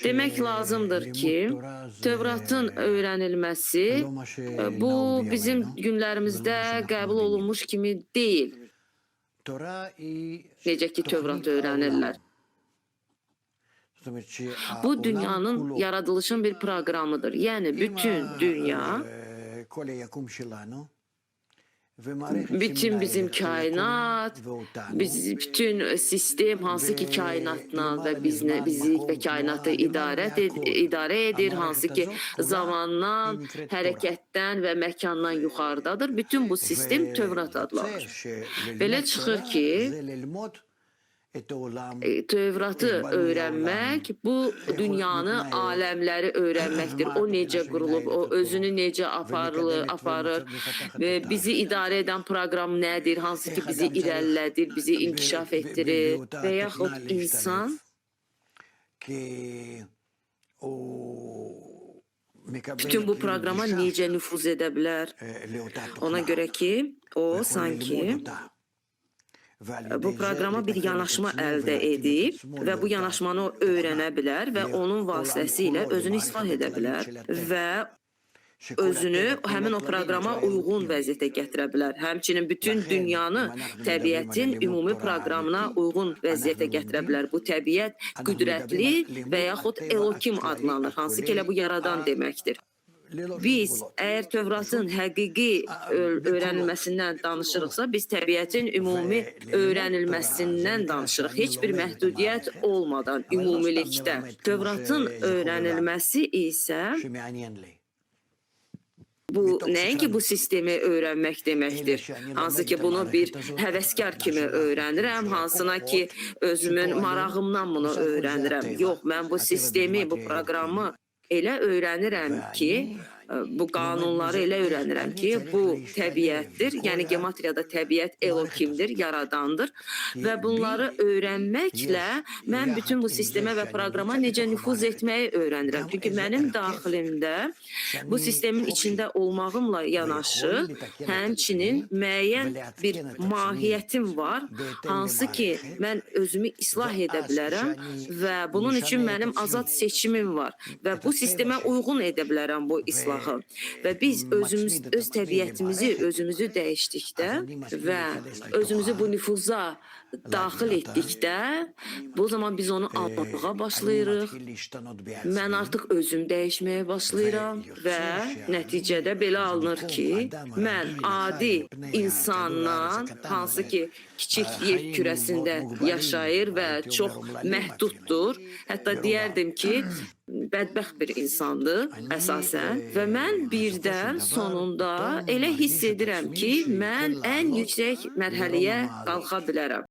Demək lazımdır ki, Tövratın öyrənilməsi bu bizim günlərimizdə qəbul olunmuş kimi deyil. Necə ki, Tövratı öyrənirlər. Bu dünyanın yaradılışın bir proqramıdır. Yəni bütün dünya, bütün bizim kainat, bütün sistem hansı ki kainatla və bizi və kainatı idarə edir, hansı ki zamandan, hərəkətdən və məkandan yuxarıdadır. Bütün bu sistem Tövrat adlanır. Belə çıxır ki, Tövratı öyrənmək, bu dünyanı, aləmləri öyrənməkdir. O necə qurulub, o özünü necə aparır, bizi idarə edən proqram nədir, hansı ki bizi irəlilədir, bizi inkişaf etdirir və yaxud insan bütün bu proqrama necə nüfuz edə bilər? Ona görə ki, o sanki bu proqrama bir yanaşma əldə edib və bu yanaşmanı o öyrənə bilər və onun vasitəsilə özünü islah edə bilər və özünü həmin o proqrama uyğun vəziyyətə gətirə bilər. Həmçinin bütün dünyanı təbiətin ümumi proqramına uyğun vəziyyətə gətirə bilər. Bu təbiət qüdrətli və yaxud Elokim adlanır, hansı ki elə bu yaradan deməkdir. Biz əgər Tövratın həqiqi öyrənilməsindən danışırıqsa, biz təbiətin ümumi öyrənilməsindən danışırıq. Heç bir məhdudiyyət olmadan ümumilikdə. Tövratın öyrənilməsi isə bu nəinki bu sistemi öyrənmək deməkdir. Hansı ki bunu bir həvəskar kimi öyrənirəm, hansına ki özümün marağımdan bunu öyrənirəm. Yox, mən bu sistemi, bu proqramı elə öyrənirəm ki, bu qanunları elə öyrənirəm ki, bu təbiətdir, yəni gematriyada təbiət Elokimdir, yaradandır və bunları öyrənməklə mən bütün bu sistemə və proqrama necə nüfuz etməyi öyrənirəm. Çünki mənim daxilimdə bu sistemin içində olmağımla yanaşı, həmçinin müəyyən bir mahiyyətim var, hansı ki mən özümü islah edə bilərəm və bunun üçün mənim azad seçimim var və bu sistemə uyğun edə bilərəm bu islahı. Və biz öz təbiətimizi, özümüzü dəyişdikdə və özümüzü bu nüfuza daxil etdikdə, bu zaman biz onu almağa başlayırıq. Mən artıq özüm dəyişməyə başlayıram və nəticədə belə alınır ki, mən adi insanla, hansı ki kiçik yer kürəsində yaşayır və çox məhduddur, hətta deyərdim ki, bədbəxt bir insandır əsasən və mən birdən sonunda elə hiss edirəm ki, mən ən yüksək mərhələyə qalxa bilərəm.